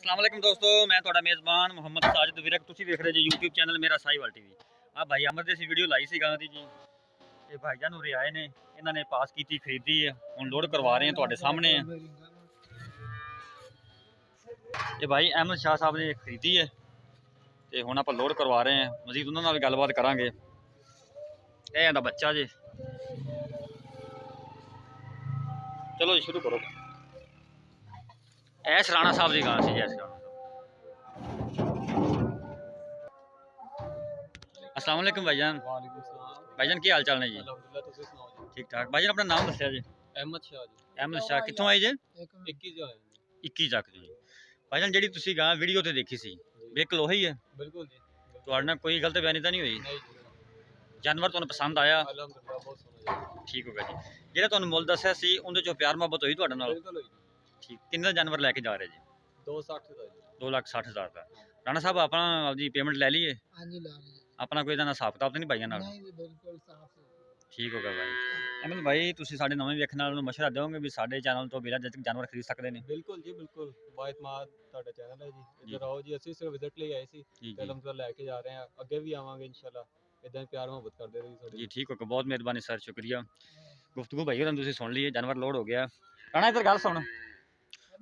अस्सलाम वालेकुम दोस्तों, मैं ਤੁਹਾਡਾ ਮੇਜ਼ਬਾਨ ਮੁਹੰਮਦ ਸਾजिद ਵਿਰਕ। ਤੁਸੀਂ ਵੇਖ ਰਹੇ ਜੀ YouTube ਚੈਨਲ ਮੇਰਾ ਸਾਈਵਾਲ ਟੀਵੀ। ਆ ਭਾਈ ਅਮਰ ਦੇ ਸੀ ਵੀਡੀਓ ਲਾਈ ਸੀ ਗਾਂ ਦੀ ਜੀ। ਇਹ ਭਾਈਜਾਨ ਉਰੇ ਆਏ ਨੇ, ਇਹਨਾਂ ਨੇ ਪਾਸ ਕੀਤੀ, ਖਰੀਦੀ ਹੈ, ਹੁਣ ਲੋਡ ਕਰਵਾ ਰਹੇ ਹਾਂ ਤੁਹਾਡੇ ਸਾਹਮਣੇ ਹੈ। ਇਹ ਭਾਈ ਅਹਿਮਦ ਸ਼ਾਹ ਸਾਹਿਬ ਨੇ ਖਰੀਦੀ ਹੈ ਤੇ ਹੁਣ ਆਪਾਂ ਲੋਡ ਕਰਵਾ ਰਹੇ ਹਾਂ। ਮਜ਼ੀਦ ਉਹਨਾਂ ਨਾਲ ਗੱਲਬਾਤ ਕਰਾਂਗੇ। ਇਹ ਇਹਦਾ ਬੱਚਾ ਜੀ, ਚਲੋ ਜੀ ਸ਼ੁਰੂ ਕਰੋ। ਇਹ ਸਰਾਣਾ ਸਾਹਿਬ ਦੀ ਗਾਂ ਸੀ ਜੀ। अस्सलाम वालेकुम भाईजान। वालेकुम सलाम। भाईजान की हाल चाल ने जी? अल्हम्दुलिल्लाह, तुसीं सुनाओ जी? ठीक ठाक। भाईजान अपना नाम दस्या जी? अहमद शाह जी। अहमद शाह कित्थों आए जे? 21 जो है जी। 21 ਚੱਕ ਜੀ। ਭਾਈਜਾਨ ਜਿਹੜੀ ਤੁਸੀਂ ਗਾਂ ਵੀਡੀਓ ਤੇ ਦੇਖੀ ਸੀ, ਬਿਲਕੁਲ ਉਹੀ ਹੈ? बिल्कुल जी। ਤੁਹਾਡੇ ਨਾਲ ਕੋਈ ਗਲਤ ਬਿਆਨੀ ਤਾਂ ਨਹੀਂ ਹੋਈ? नहीं जी। ਜਾਨਵਰ ਤੁਹਾਨੂੰ ਪਸੰਦ ਆਇਆ? अल्हम्दुलिल्लाह, बहुत सोहना ਠੀਕ ਹੋ ਗਿਆ ਜੀ। ਜਿਹੜਾ ਤੁਹਾਨੂੰ ਮੁੱਲ ਦੱਸਿਆ ਸੀ ਉਹਦੇ ਚੋਂ ਪਿਆਰ ਮੁਹੱਬਤ ਹੋਈ ਤੁਹਾਡੇ जी। ਨਾਲ? बिल्कुल होई जी। ਠੀਕ। ਕਿੰਨੇ ਦਾ ਜਾਨਵਰ ਲੈ ਕੇ ਜਾ ਰਹੇ ਜੀ? 260 ਦਾ ਜੀ। 2,60,000 ਦਾ। ਰਾਣਾ ਸਾਹਿਬ ਆਪਣਾ ਆਪਦੀ ਪੇਮੈਂਟ ਲੈ ਲਈਏ? ਹਾਂਜੀ ਲਾ ਲਈ ਆਪਣਾ ਕੋਈ ਇਹਦਾ ਨਾ ਹਿਸਾਬ ਕਿਤਾਬ ਤਾਂ ਨਹੀਂ ਭਾਈਆਂ ਨਾਲ? ਨਹੀਂ ਜੀ, ਬਿਲਕੁਲ ਸਾਫ਼ ਹੈ। ਠੀਕ ਹੋ ਗਿਆ ਭਾਈ। ਅਹਿਮਦ ਭਾਈ ਤੁਸੀਂ ਸਾਡੇ ਨਵੇਂ ਵੇਖਣ ਵਾਲਿਆਂ ਨੂੰ ਮਸ਼ਵਰਾ ਦਿਓਗੇ ਵੀ ਸਾਡੇ ਚੈਨਲ ਤੋਂ ਬਿਨਾਂ ਜਦ ਤੱਕ ਜਾਨਵਰ ਖਰੀਦ ਸਕਦੇ ਨੇ? बिल्कुल जी, बिल्कुल बाइतमाद ਤੁਹਾਡਾ ਚੈਨਲ ਹੈ ਜੀ। ਜੀ। ਇੱਧਰ ਆਓ ਜੀ, ਅਸੀਂ ਸਿਰਫ ਵਿਜ਼ਿਟ ਲਈ ਆਏ ਸੀ ਜੀ ਤੇ ਅਲਹਮਦੁਲਿल्लाह ਲੈ ਕੇ ਜਾ ਰਹੇ ਹਾਂ, ਅੱਗੇ ਵੀ ਆਵਾਂਗੇ ਇਨਸ਼ਾਅੱਲਾ। ਇਦਾਂ ਹੀ ਪਿਆਰ ਮੁਹੱਬਤ ਕਰਦੇ ਰਹੀ ਜੀ ਸਾਡੀ। ਠੀਕ ਹੋ ਗਿਆ, ਬਹੁਤ ਮਿਹਰਬਾਨੀ ਸਰ, ਸ਼ੁਕਰੀਆ। ਗੁਫ਼ਤਗੂ ਭਾਈ ਹੋਰਾਂ ਤੁਸੀਂ ਸੁਣ ਲਈ, ਜਾਨਵਰ ਲੋਡ ਹੋ ਗਿਆ। ਰਾਣਾ ਇੱਧਰ ਗੱਲ ਸੁਣ,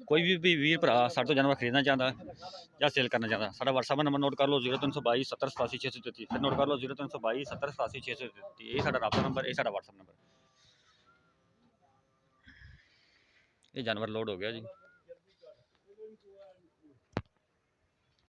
ਕੋਈ ਵੀ ਵੀਰ ਭਰਾ ਸਾਡੇ ਤੋਂ ਜਾਨਵਰ ਖਰੀਦਣਾ ਚਾਹੁੰਦਾ ਜਾਂ ਸੇਲ ਕਰਨਾ ਚਾਹੁੰਦਾ, ਸਾਡਾ WhatsApp ਨੰਬਰ ਨੋਟ ਕਰ ਲਓ 0322 70 87 633। ਫਿਰ ਨੋਟ ਕਰ ਲਓ 0322 70 87 633। ਇਹ ਸਾਡਾ ਰਾਬਤਾ ਨੰਬਰ, ਇਹ ਸਾਡਾ WhatsApp ਨੰਬਰ। ਇਹ ਜਾਨਵਰ ਲੋਡ ਹੋ ਗਿਆ ਜੀ।